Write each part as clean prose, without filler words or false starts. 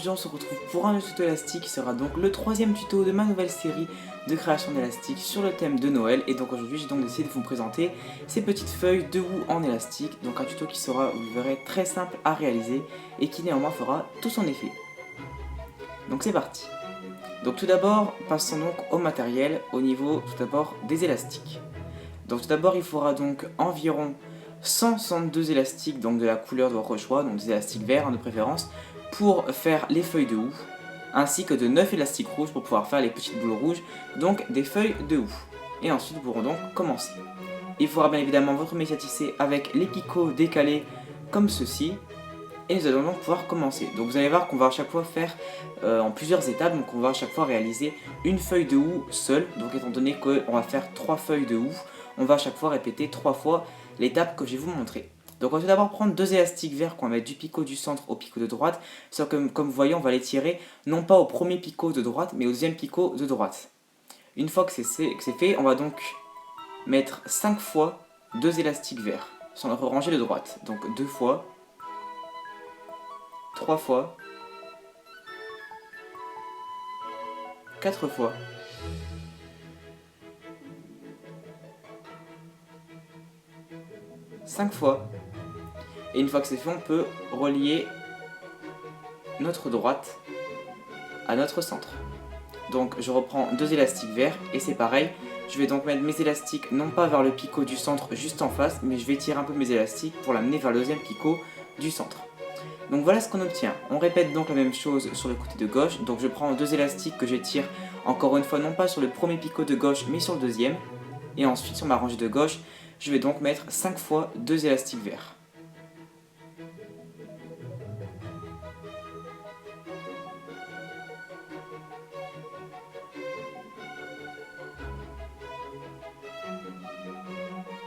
aujourd'hui on se retrouve pour un tuto élastique qui sera donc le troisième tuto de ma nouvelle série de création d'élastique sur le thème de Noël. Et donc aujourd'hui j'ai donc décidé de vous présenter ces petites feuilles de houx en élastique. Donc un tuto qui sera, vous le verrez, très simple à réaliser et qui néanmoins fera tout son effet. Donc c'est parti. Donc tout d'abord, passons donc au matériel au niveau tout d'abord des élastiques. Donc tout d'abord il faudra donc environ 162 élastiques, donc de la couleur de votre choix, donc des élastiques verts de préférence, pour faire les feuilles de houx, ainsi que de 9 élastiques rouges pour pouvoir faire les petites boules rouges, donc des feuilles de houx. Et ensuite nous pourrons donc commencer. Il faudra bien évidemment votre métier à tisser avec les picots décalés comme ceci, et nous allons donc pouvoir commencer. Donc vous allez voir qu'on va à chaque fois faire en plusieurs étapes, donc on va à chaque fois réaliser une feuille de houx seule, donc étant donné qu'on va faire 3 feuilles de houx, on va à chaque fois répéter 3 fois l'étape que je vais vous montrer. Donc on va tout d'abord prendre deux élastiques verts qu'on va mettre du picot du centre au picot de droite, sauf que comme vous voyez on va les tirer non pas au premier picot de droite mais au deuxième picot de droite. Une fois que c'est fait, on va donc mettre 5 fois deux élastiques verts sur notre rangée de droite. Donc 2 fois, 3 fois, 4 fois, 5 fois. Et une fois que c'est fait, on peut relier notre droite à notre centre. Donc je reprends deux élastiques verts et c'est pareil. Je vais donc mettre mes élastiques non pas vers le picot du centre juste en face, mais je vais tirer un peu mes élastiques pour l'amener vers le deuxième picot du centre. Donc voilà ce qu'on obtient. On répète donc la même chose sur le côté de gauche. Donc je prends deux élastiques que j'étire encore une fois non pas sur le premier picot de gauche mais sur le deuxième. Et ensuite sur ma rangée de gauche, je vais donc mettre 5 fois deux élastiques verts.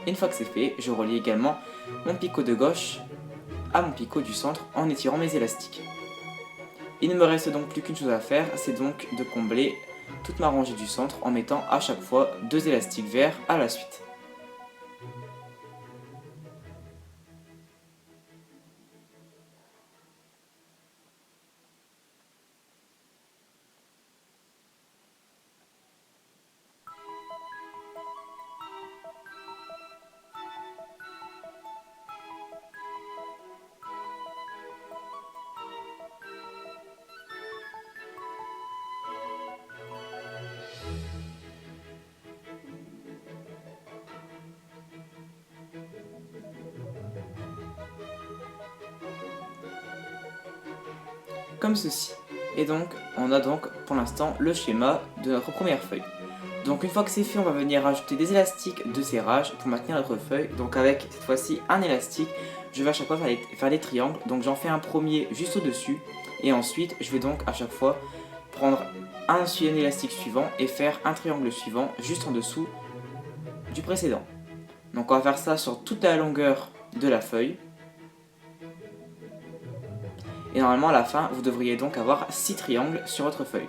Une fois que c'est fait, je relie également mon picot de gauche à mon picot du centre en étirant mes élastiques. Il ne me reste donc plus qu'une chose à faire, c'est donc de combler toute ma rangée du centre en mettant à chaque fois deux élastiques verts à la suite. Comme ceci. Et donc, on a donc pour l'instant le schéma de notre première feuille. Donc une fois que c'est fait, on va venir rajouter des élastiques de serrage pour maintenir notre feuille. Donc avec cette fois-ci un élastique, je vais à chaque fois faire des triangles. Donc j'en fais un premier juste au-dessus. Et ensuite, je vais donc à chaque fois prendre un élastique suivant et faire un triangle suivant juste en dessous du précédent. Donc on va faire ça sur toute la longueur de la feuille. Et normalement à la fin, vous devriez donc avoir 6 triangles sur votre feuille.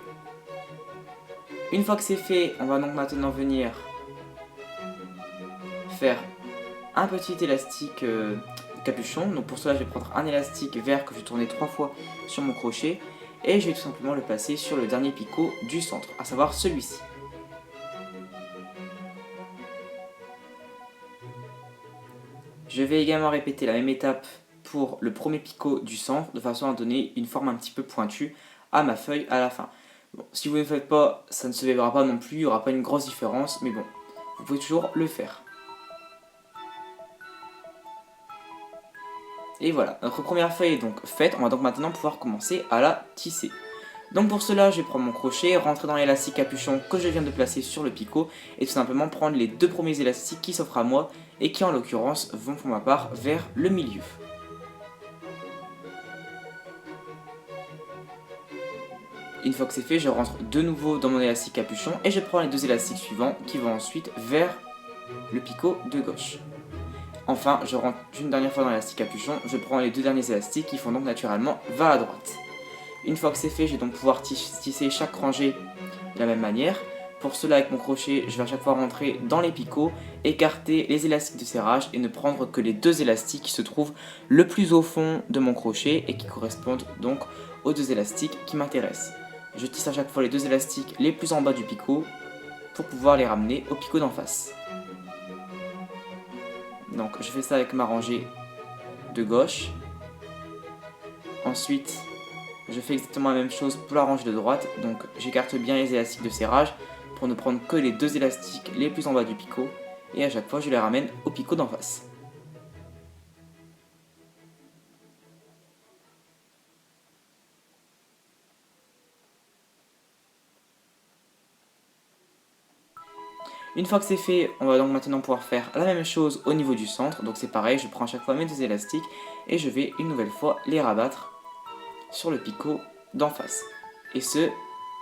Une fois que c'est fait, on va donc maintenant venir faire un petit élastique capuchon. Donc pour cela, je vais prendre un élastique vert que je vais tourner 3 fois sur mon crochet. Et je vais tout simplement le passer sur le dernier picot du centre, à savoir celui-ci. Je vais également répéter la même étape pour le premier picot du centre, de façon à donner une forme un petit peu pointue à ma feuille à la fin. Bon, si vous ne le faites pas, ça ne se verra pas non plus, il n'y aura pas une grosse différence, mais bon, vous pouvez toujours le faire. Et voilà, notre première feuille est donc faite, on va donc maintenant pouvoir commencer à la tisser. Donc pour cela, je vais prendre mon crochet, rentrer dans l'élastique capuchon que je viens de placer sur le picot, et tout simplement prendre les deux premiers élastiques qui s'offrent à moi, et qui en l'occurrence vont pour ma part vers le milieu. Une fois que c'est fait, je rentre de nouveau dans mon élastique capuchon et je prends les deux élastiques suivants qui vont ensuite vers le picot de gauche. Enfin, je rentre une dernière fois dans l'élastique capuchon, je prends les deux derniers élastiques qui font donc naturellement vers la droite. Une fois que c'est fait, je vais donc pouvoir tisser chaque rangée de la même manière. Pour cela, avec mon crochet, je vais à chaque fois rentrer dans les picots, écarter les élastiques de serrage et ne prendre que les deux élastiques qui se trouvent le plus au fond de mon crochet et qui correspondent donc aux 2 élastiques qui m'intéressent. Je tisse à chaque fois les 2 élastiques les plus en bas du picot pour pouvoir les ramener au picot d'en face. Donc je fais ça avec ma rangée de gauche. Ensuite, je fais exactement la même chose pour la rangée de droite. Donc j'écarte bien les élastiques de serrage pour ne prendre que les 2 élastiques les plus en bas du picot. Et à chaque fois, je les ramène au picot d'en face. Une fois que c'est fait, on va donc maintenant pouvoir faire la même chose au niveau du centre. Donc c'est pareil, je prends à chaque fois mes 2 élastiques et je vais une nouvelle fois les rabattre sur le picot d'en face. Et ce,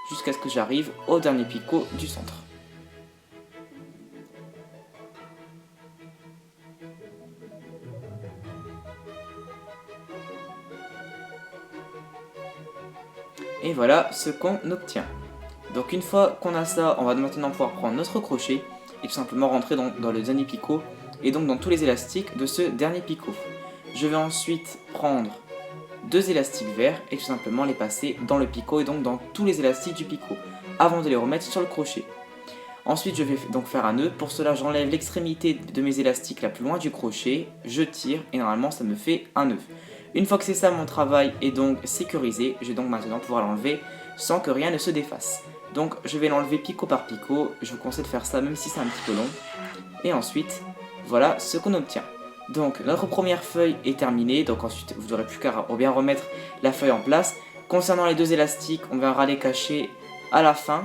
jusqu'à ce que j'arrive au dernier picot du centre. Et voilà ce qu'on obtient. Donc une fois qu'on a ça, on va maintenant pouvoir prendre notre crochet et tout simplement rentrer dans le dernier picot et donc dans tous les élastiques de ce dernier picot. Je vais ensuite prendre 2 élastiques verts et tout simplement les passer dans le picot et donc dans tous les élastiques du picot avant de les remettre sur le crochet. Ensuite je vais donc faire un nœud, pour cela j'enlève l'extrémité de mes élastiques la plus loin du crochet, je tire et normalement ça me fait un nœud. Une fois que c'est ça, mon travail est donc sécurisé, je vais donc maintenant pouvoir l'enlever sans que rien ne se défasse. Donc je vais l'enlever picot par picot, je vous conseille de faire ça même si c'est un petit peu long. Et ensuite, voilà ce qu'on obtient. Donc notre première feuille est terminée, donc ensuite vous n'aurez plus qu'à bien remettre la feuille en place. Concernant les 2 élastiques, on verra les cacher à la fin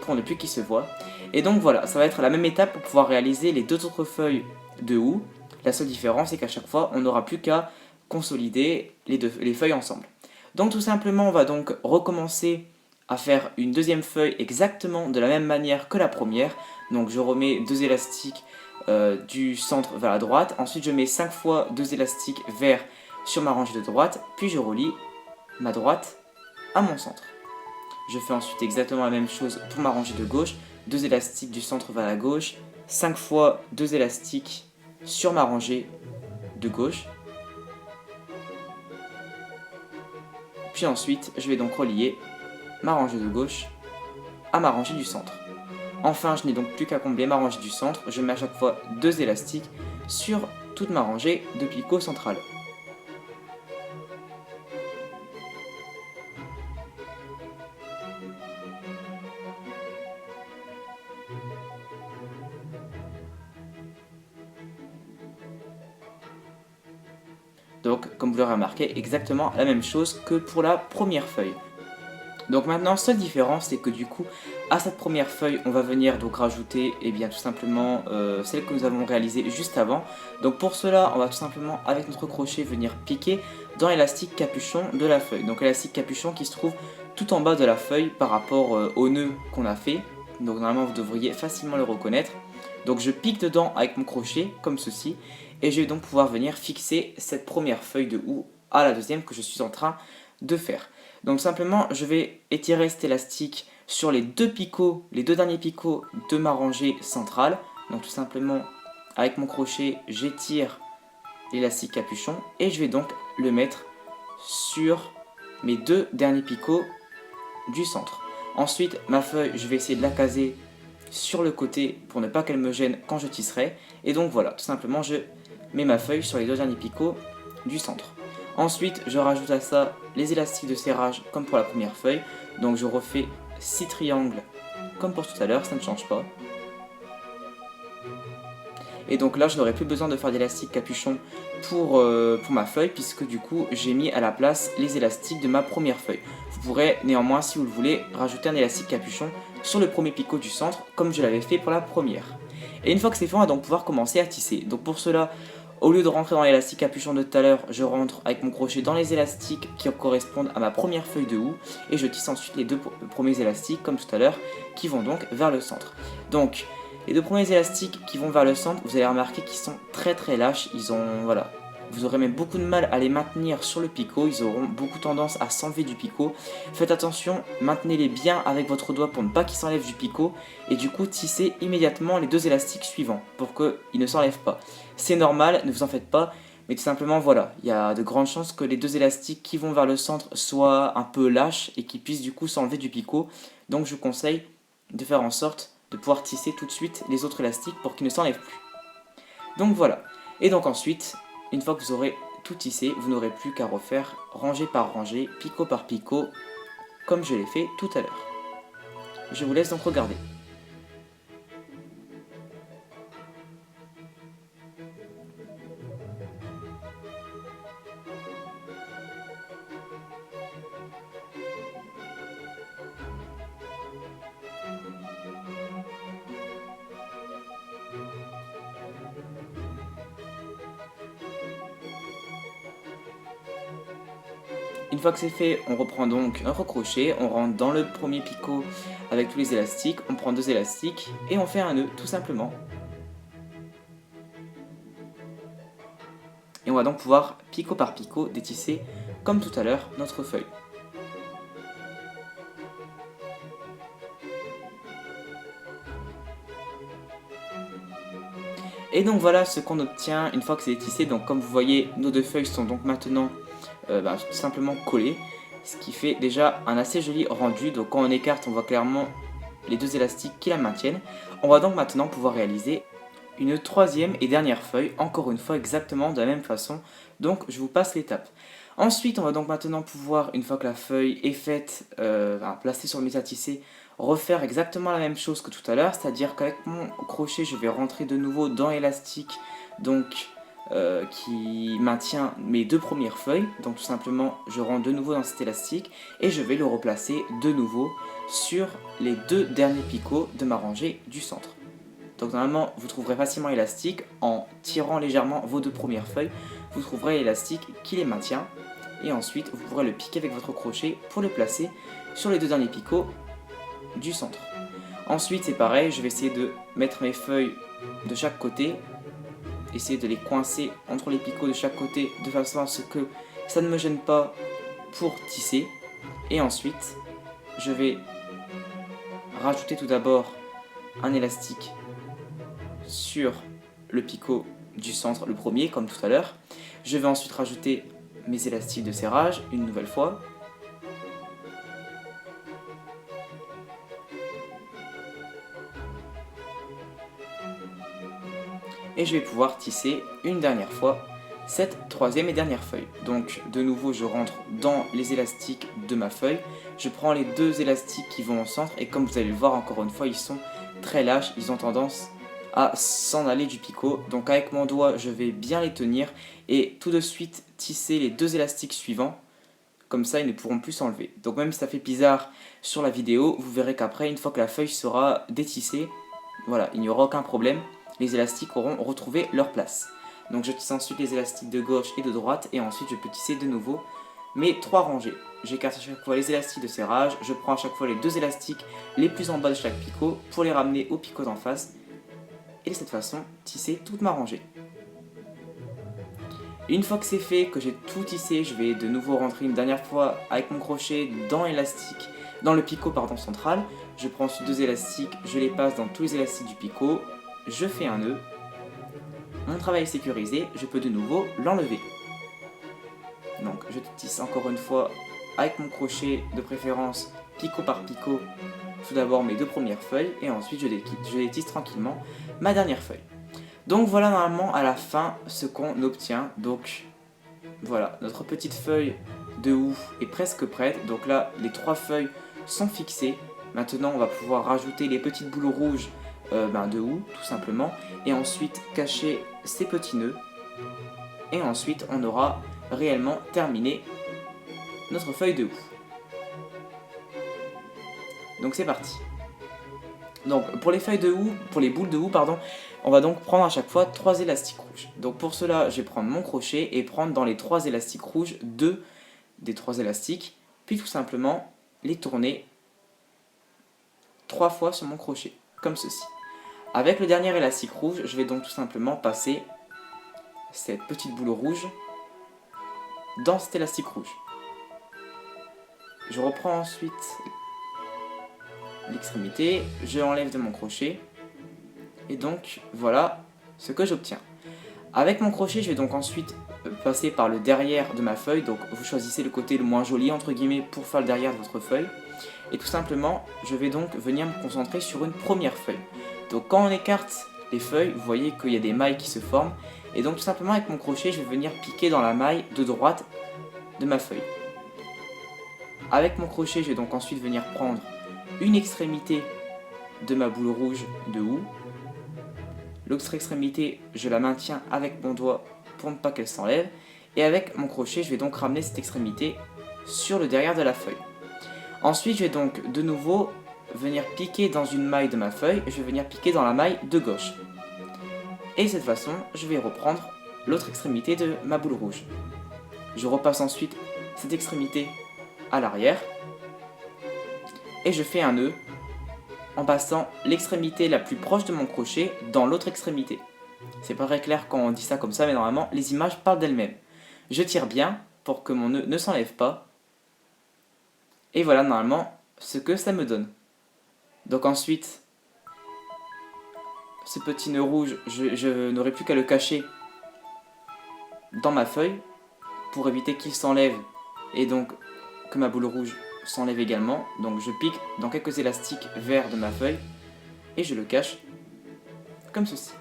pour ne plus qu'ils se voient. Et donc voilà, ça va être la même étape pour pouvoir réaliser les 2 autres feuilles de houx. La seule différence c'est qu'à chaque fois on n'aura plus qu'à consolider les feuilles ensemble. Donc tout simplement on va donc recommencer à faire une deuxième feuille exactement de la même manière que la première. Donc je remets 2 élastiques du centre vers la droite, ensuite je mets 5 fois 2 élastiques verts sur ma rangée de droite, puis je relie ma droite à mon centre. Je fais ensuite exactement la même chose pour ma rangée de gauche, 2 élastiques du centre vers la gauche, 5 fois 2 élastiques sur ma rangée de gauche. Puis ensuite, je vais donc relier ma rangée de gauche à ma rangée du centre. Enfin, je n'ai donc plus qu'à combler ma rangée du centre, je mets à chaque fois 2 élastiques sur toute ma rangée de picot central. Donc, comme vous l'aurez remarqué, exactement la même chose que pour la première feuille. Donc maintenant, seule différence, c'est que du coup, à cette première feuille, on va venir donc rajouter, tout simplement, celle que nous avons réalisée juste avant. Donc pour cela, on va tout simplement, avec notre crochet, venir piquer dans l'élastique capuchon de la feuille. Donc l'élastique capuchon qui se trouve tout en bas de la feuille par rapport au nœud qu'on a fait. Donc normalement, vous devriez facilement le reconnaître. Donc je pique dedans avec mon crochet, comme ceci, et je vais donc pouvoir venir fixer cette première feuille de houx à la deuxième que je suis en train de faire. Donc simplement, je vais étirer cet élastique sur les 2 picots, les 2 derniers picots de ma rangée centrale. Donc tout simplement, avec mon crochet, j'étire l'élastique capuchon et je vais donc le mettre sur mes 2 derniers picots du centre. Ensuite, ma feuille, je vais essayer de la caser sur le côté pour ne pas qu'elle me gêne quand je tisserai. Et donc voilà, tout simplement, je mets ma feuille sur les 2 derniers picots du centre. Ensuite, je rajoute à ça les élastiques de serrage comme pour la première feuille. Donc je refais 6 triangles comme pour tout à l'heure, ça ne change pas. Et donc là, je n'aurai plus besoin de faire d'élastique capuchon pour ma feuille, puisque du coup, j'ai mis à la place les élastiques de ma première feuille. Vous pourrez néanmoins, si vous le voulez, rajouter un élastique capuchon sur le premier picot du centre, comme je l'avais fait pour la première. Et une fois que c'est fait, on va donc pouvoir commencer à tisser. Donc pour cela, au lieu de rentrer dans l'élastique capuchon de tout à l'heure, je rentre avec mon crochet dans les élastiques qui correspondent à ma première feuille de houx et je tisse ensuite les 2 premiers élastiques comme tout à l'heure qui vont donc vers le centre. Donc les 2 premiers élastiques qui vont vers le centre, vous allez remarquer qu'ils sont très lâches, vous aurez même beaucoup de mal à les maintenir sur le picot, ils auront beaucoup tendance à s'enlever du picot. Faites attention, maintenez-les bien avec votre doigt pour ne pas qu'ils s'enlèvent du picot et du coup tissez immédiatement les 2 élastiques suivants pour qu'ils ne s'enlèvent pas. C'est normal, ne vous en faites pas, Mais tout simplement, voilà, il y a de grandes chances que les deux élastiques qui vont vers le centre soient un peu lâches et qui puissent du coup s'enlever du picot. Donc je vous conseille de faire en sorte de pouvoir tisser tout de suite les autres élastiques pour qu'ils ne s'enlèvent plus. Donc voilà. Et donc ensuite, une fois que vous aurez tout tissé, vous n'aurez plus qu'à refaire rangée par rangée, picot par picot, comme je l'ai fait tout à l'heure. Je vous laisse donc regarder. Une fois que c'est fait, on reprend donc un recrochet, on rentre dans le premier picot avec tous les élastiques, on prend 2 élastiques et on fait un nœud tout simplement. Et on va donc pouvoir picot par picot détisser comme tout à l'heure notre feuille. Et donc voilà ce qu'on obtient une fois que c'est tissé. Donc comme vous voyez, nos 2 feuilles sont donc maintenant tout simplement collées, ce qui fait déjà un assez joli rendu. Donc quand on écarte, on voit clairement les 2 élastiques qui la maintiennent. On va donc maintenant pouvoir réaliser une 3e et dernière feuille, encore une fois exactement de la même façon. Donc je vous passe l'étape. Ensuite, on va donc maintenant pouvoir, une fois que la feuille est faite, placée sur le métier à tisser, refaire exactement la même chose que tout à l'heure, c'est-à-dire qu'avec mon crochet, je vais rentrer de nouveau dans l'élastique, donc qui maintient mes 2 premières feuilles. Donc tout simplement, je rentre de nouveau dans cet élastique et je vais le replacer de nouveau sur les 2 derniers picots de ma rangée du centre. Donc normalement, vous trouverez facilement l'élastique en tirant légèrement vos 2 premières feuilles. Vous trouverez l'élastique qui les maintient. Et ensuite, vous pourrez le piquer avec votre crochet pour le placer sur les 2 derniers picots du centre. Ensuite, c'est pareil, je vais essayer de mettre mes feuilles de chaque côté. Essayer de les coincer entre les picots de chaque côté de façon à ce que ça ne me gêne pas pour tisser. Et ensuite, je vais rajouter tout d'abord un élastique sur le picot du centre, le premier, comme tout à l'heure. Je vais ensuite rajouter mes élastiques de serrage une nouvelle fois. Et je vais pouvoir tisser une dernière fois cette 3e et dernière feuille. Donc de nouveau, je rentre dans les élastiques de ma feuille. Je prends les 2 élastiques qui vont au centre et comme vous allez le voir, encore une fois, ils sont très lâches. Ils ont tendance à s'en aller du picot. Donc avec mon doigt, je vais bien les tenir et tout de suite tisser les 2 élastiques suivants. Comme ça, ils ne pourront plus s'enlever. Donc même si ça fait bizarre sur la vidéo, vous verrez qu'après, une fois que la feuille sera détissée, voilà, il n'y aura aucun problème. Les élastiques auront retrouvé leur place. Donc je tisse ensuite les élastiques de gauche et de droite et ensuite je peux tisser de nouveau mes 3 rangées. J'écarte à chaque fois les élastiques de serrage, je prends à chaque fois les 2 élastiques les plus en bas de chaque picot pour les ramener au picot d'en face et de cette façon tisser toute ma rangée. Une fois que c'est fait, que j'ai tout tissé, je vais de nouveau rentrer une dernière fois avec mon crochet dans l'élastique, dans le picot central. Je prends ensuite 2 élastiques, je les passe dans tous les élastiques du picot, je fais un nœud. Mon travail est sécurisé, je peux de nouveau l'enlever. Donc je tisse encore une fois avec mon crochet de préférence picot par picot tout d'abord mes 2 premières feuilles et ensuite je les tisse tranquillement ma dernière feuille. Donc voilà normalement à la fin ce qu'on obtient. Donc voilà, notre petite feuille de houx est presque prête. Donc là les 3 feuilles sont fixées. Maintenant on va pouvoir rajouter les petites boules rouges de houx tout simplement et ensuite cacher ces petits nœuds et ensuite on aura réellement terminé notre feuille de houx. Donc c'est parti. Donc pour les feuilles de houx, pour les boules de houx pardon, on va donc prendre à chaque fois 3 élastiques rouges. Donc pour cela, je vais prendre mon crochet et prendre dans les 3 élastiques rouges 2 des 3 élastiques, puis tout simplement les tourner 3 fois sur mon crochet, comme ceci. Avec le dernier élastique rouge, je vais donc tout simplement passer cette petite boule rouge dans cet élastique rouge. Je reprends ensuite l'extrémité, je l'enlève de mon crochet et donc voilà ce que j'obtiens. Avec mon crochet, je vais donc ensuite passer par le derrière de ma feuille. Donc vous choisissez le côté le moins joli entre guillemets pour faire le derrière de votre feuille. Et tout simplement, je vais donc venir me concentrer sur une première feuille. Donc quand on écarte les feuilles, vous voyez qu'il y a des mailles qui se forment. Et donc tout simplement avec mon crochet, je vais venir piquer dans la maille de droite de ma feuille. Avec mon crochet, je vais donc ensuite venir prendre une extrémité de ma boule rouge de houx. L'autre extrémité, je la maintiens avec mon doigt pour ne pas qu'elle s'enlève. Et avec mon crochet, je vais donc ramener cette extrémité sur le derrière de la feuille. Ensuite, je vais donc de nouveau venir piquer dans une maille de ma feuille et je vais venir piquer dans la maille de gauche. Et de cette façon, je vais reprendre l'autre extrémité de ma boule rouge. Je repasse ensuite cette extrémité à l'arrière et je fais un nœud en passant l'extrémité la plus proche de mon crochet dans l'autre extrémité. C'est pas très clair quand on dit ça comme ça, mais normalement les images parlent d'elles-mêmes. Je tire bien pour que mon nœud ne s'enlève pas. Et voilà normalement ce que ça me donne. Donc ensuite, ce petit nœud rouge, je n'aurai plus qu'à le cacher dans ma feuille pour éviter qu'il s'enlève et donc que ma boule rouge s'enlève également. Donc je pique dans quelques élastiques verts de ma feuille et je le cache comme ceci.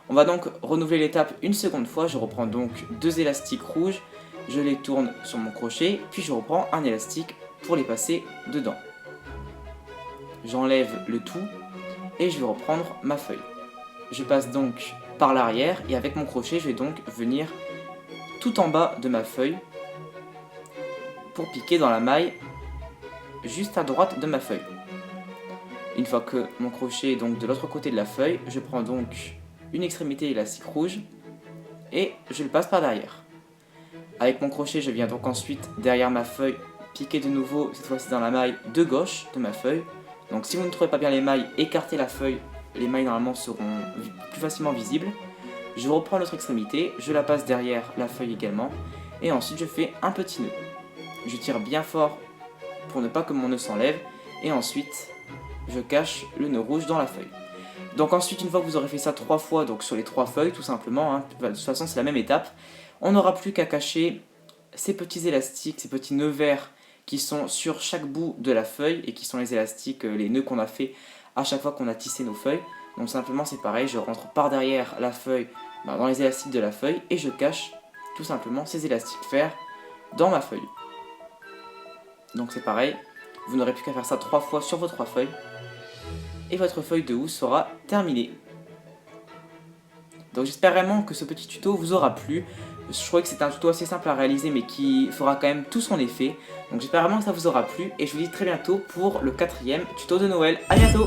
On va donc renouveler l'étape une seconde fois. Je reprends donc 2 élastiques rouges, je les tourne sur mon crochet, puis je reprends un élastique pour les passer dedans. J'enlève le tout et je vais reprendre ma feuille. Je passe donc par l'arrière et avec mon crochet, je vais donc venir tout en bas de ma feuille pour piquer dans la maille juste à droite de ma feuille. Une fois que mon crochet est donc de l'autre côté de la feuille, je prends donc une extrémité élastique rouge et je le passe par derrière. Avec mon crochet, je viens donc ensuite derrière ma feuille piquer de nouveau, cette fois-ci dans la maille de gauche de ma feuille. Donc si vous ne trouvez pas bien les mailles, écartez la feuille, les mailles normalement seront plus facilement visibles. Je reprends l'autre extrémité, je la passe derrière la feuille également et ensuite je fais un petit nœud. Je tire bien fort pour ne pas que mon nœud s'enlève et ensuite je cache le nœud rouge dans la feuille. Donc ensuite, une fois que vous aurez fait ça 3 fois, donc sur les 3 feuilles tout simplement, de toute façon c'est la même étape, on n'aura plus qu'à cacher ces petits élastiques, ces petits nœuds verts qui sont sur chaque bout de la feuille et qui sont les élastiques, les nœuds qu'on a fait à chaque fois qu'on a tissé nos feuilles. Donc simplement c'est pareil, je rentre par derrière la feuille dans les élastiques de la feuille et je cache tout simplement ces élastiques verts dans ma feuille. Donc c'est pareil, vous n'aurez plus qu'à faire ça 3 fois sur vos 3 feuilles et votre feuille de housse sera terminée. Donc j'espère vraiment que ce petit tuto vous aura plu. Je trouvais que c'était un tuto assez simple à réaliser mais qui fera quand même tout son effet. Donc j'espère vraiment que ça vous aura plu et je vous dis très bientôt pour le 4e tuto de Noël. A bientôt!